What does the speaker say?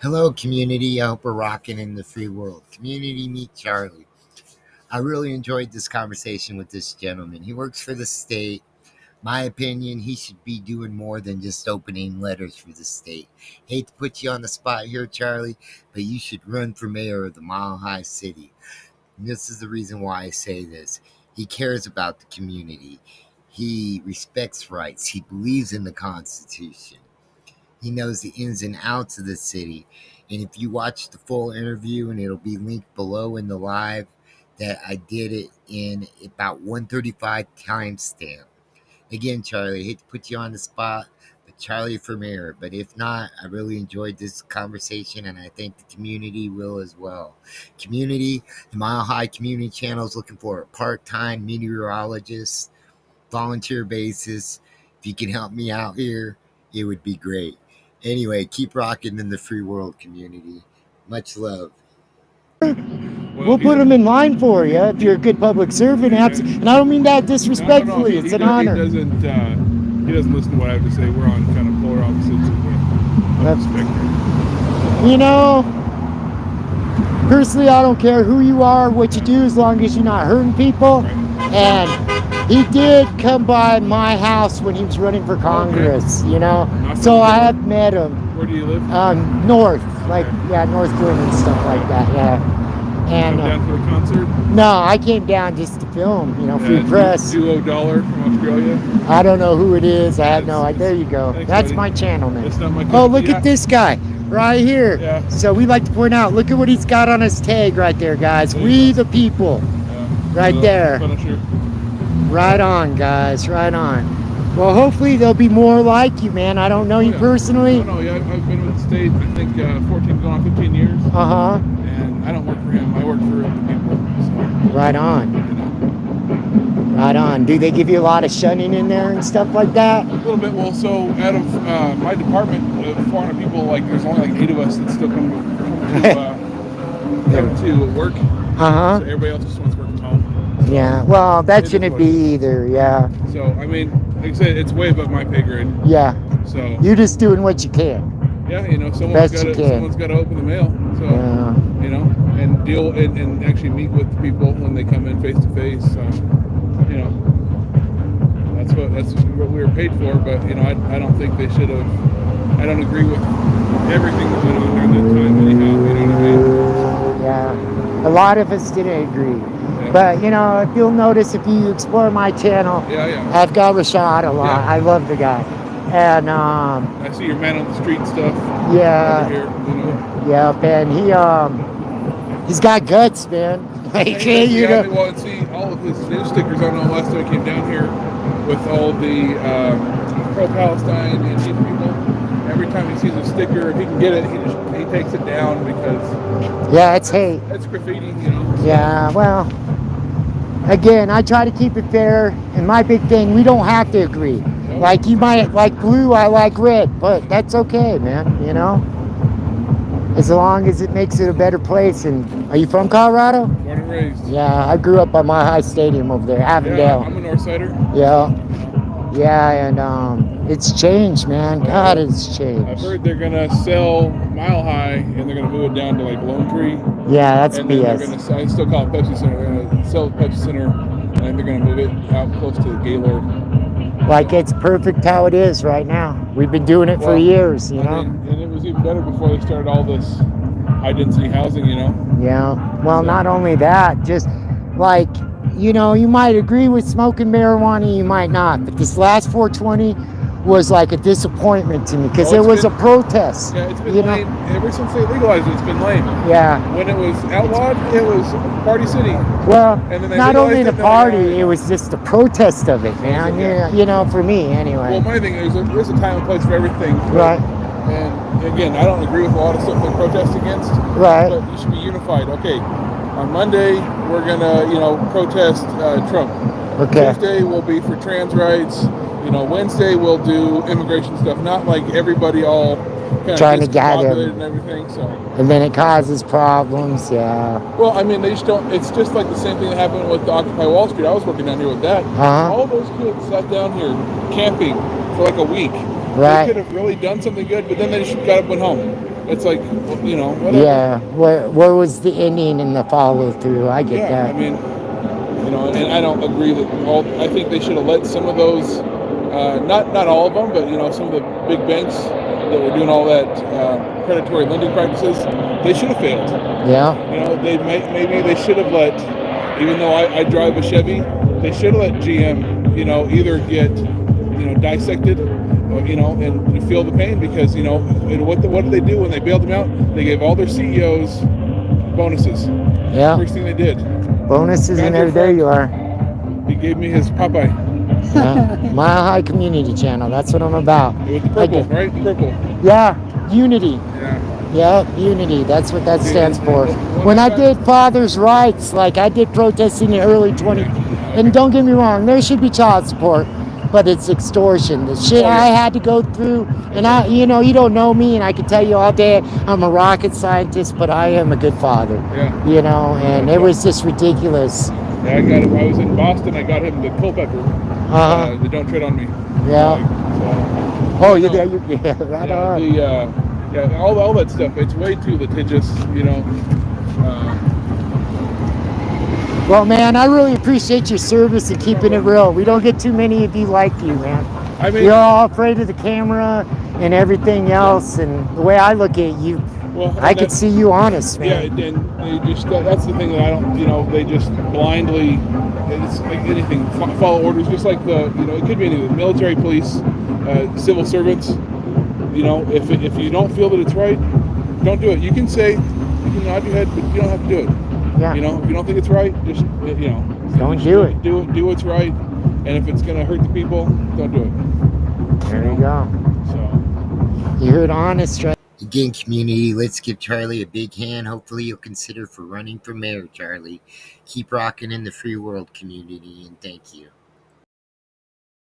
Hello, community. I hope we're rocking in the free world. Community, meet Charlie. I really enjoyed this conversation with this gentleman. He works for the state. My opinion, he should be doing more than just opening letters for the state. Hate to put you on the spot here, Charlie, but you should run for mayor of the Mile High City. And this is the reason why I say this. He cares about the community. He respects rights. He believes in the Constitution. He knows the ins and outs of the city. And if you watch the full interview, and it'll be linked below in the live, that I did it in about 135 timestamp. Again, Charlie, I hate to put you on the spot, but Charlie for mayor. But if not, I really enjoyed this conversation, and I think the community will as well. Community, the Mile High Community Channel is looking for a part-time meteorologist, volunteer basis. If you can help me out here, it would be great. Anyway, keep rocking in the free world, community. Much love. We'll put them in line for you if you're a good public servant. And I don't mean that disrespectfully. It's an honor. He doesn't listen to what I have to say. We're on kind of polar opposites of the spectrum. You know, personally, I don't care who you are, what you do, as long as you're not hurting people. And he did come by my house when he was running for Congress, you know. So I have met him. Where do you live? North, North Glen and stuff like that, yeah. And come down for the concert? No, I came down just to film, you know, free press. Duo Dollar from Australia? I don't know who it is. I have no idea. There you go. Thanks, That's buddy. my channel, man. That's not my Oh, look at this guy right here. Yeah. So we like to point out, look at what he's got on his tag right there, guys. We the people. Right there. Punisher. Right on, guys. Right on. Well, hopefully there'll be more like you, man. I don't know you personally. No, I've been with the state, I think, 14, going on 15 years. Uh-huh. And I don't work for him. I work for the people. So, right on. You know. Right on. Do they give you a lot of shunning in there and stuff like that? A little bit. Well, so out of my department of 400 people, like there's only like 8 of us that still come to work. Uh-huh. So everybody else just wants to work from home. So yeah. Well, that shouldn't be either. Yeah. So I mean, like I said, it's way above my pay grade. Yeah. So you're just doing what you can. Yeah, you know, someone's got to open the mail. So you know, and deal and actually meet with people when they come in face to face. You know, that's what we were paid for. But you know, I don't think they should have. I don't agree with everything that went on during that time. Anyhow, you know what I mean? Yeah, a lot of us didn't agree. Yeah. But you know, if you'll notice, if you explore my channel, I've got Rashad a lot. I love the guy. And I see your man on the street stuff. Yeah. Over here, you know. Yep, and he's got guts, man. Like, you know. Well, see, all of his news stickers. I know last time he came down here with all the pro-Palestine and people. Every time he sees a sticker, if he can get it, he takes it down because. Yeah, it's hate. It's graffiti, you know. So. Yeah, well. Again, I try to keep it fair, and my big thing, we don't have to agree. Like you might like blue, I like red, but that's okay, man, you know? As long as it makes it a better place. And are you from Colorado? Born and raised. Yeah, I grew up by Mile High Stadium over there, Avondale. Yeah, I'm a Northsider. Yeah, and it's changed, man. God, it's changed. I've heard they're gonna sell Mile High and they're gonna move it down to like Lone Tree. Yeah, that's and BS. I still call it Pepsi Center. They're gonna sell Pepsi Center and they're gonna move it out close to the Gaylord. Like it's perfect how it is right now. We've been doing it for years, you know. And it was even better before they started all this high density housing, you know. Yeah. Well, not only that, just like, you know, you might agree with smoking marijuana, you might not. But this last 420 was like a disappointment to me because it was a protest. Yeah, it's been lame. Ever since they legalized it, it's been lame. Yeah. When it was outlawed, it was Party City. Well, not only the party, it was just the protest of it, man. Yeah. You know, for me, anyway. Well, my thing is, there's a time and place for everything. Right. And again, I don't agree with a lot of stuff they protest against. Right. But you should be unified. Okay. On Monday, we're gonna, you know, protest Trump. Okay. Tuesday will be for trans rights. You know, Wednesday we'll do immigration stuff. Not like everybody all kind trying of to gather and everything. So. And then it causes problems. Yeah. Well, I mean, they just don't. It's just like the same thing that happened with the Occupy Wall Street. I was working down here with that. All those kids sat down here camping for like a week. Right. They could have really done something good, but then they just got up and went home. it's like, you know, whatever. Yeah, where was the ending and the follow through? I get Yeah, that. I mean, you know, and I don't agree that all. I think they should have let some of those, not all of them, but you know, some of the big banks that were doing all that predatory lending practices, they should have failed. Yeah, You know, maybe they should have let, even though I drive a Chevy, they should have let GM, you know, either get, you know, dissected, or, you know, and feel the pain, because you know, and what did they do when they bailed them out? They gave all their CEOs bonuses. yeah. First thing they did. Bonuses Found and your there friend. you are. He gave me his Popeye Yeah. Mile High Community Channel. That's what I'm about. with the purple, right? Purple. Yeah, unity. Yeah. Yeah, unity. That's what that stands for. When When I I got- did fathers' rights, like I did protesting in the early 20s, and don't get me wrong, there should be child support, but it's extortion. The shit Oh, yeah. I had to go through, and I, you know, you don't know me, and I can tell you all day, I'm a rocket scientist, but I am a good father. Yeah. You know, and it was just ridiculous. Yeah, I got him. I was in Boston. I got him the Culpeper. Uh-huh. The Don't Tread on Me. Yeah. So, Oh, you yeah, know, yeah, right yeah, on. yeah, all that stuff. It's way too litigious, you know. Well, man, I really appreciate your service and keeping it real. We don't get too many of you like you, man. I mean, You're all afraid of the camera and everything else, and the way I look at you, well, I and could see you honest, Yeah, man. and they just, that's the thing that I don't, you know, they just blindly, it's like anything, follow orders, just like the, you know, it could be anything, military, police, civil servants, you know, if you don't feel that it's right, don't do it. You can say, you can nod your head, but you don't have to do it. Yeah. You know, if you don't think it's right, just, you know. Don't do it. Do what's right, and if it's going to hurt the people, don't do it. There you go. So. You heard honest, right? Again, community, let's give Charlie a big hand. Hopefully you'll consider for running for mayor, Charlie. Keep rocking in the free world, community, and thank you.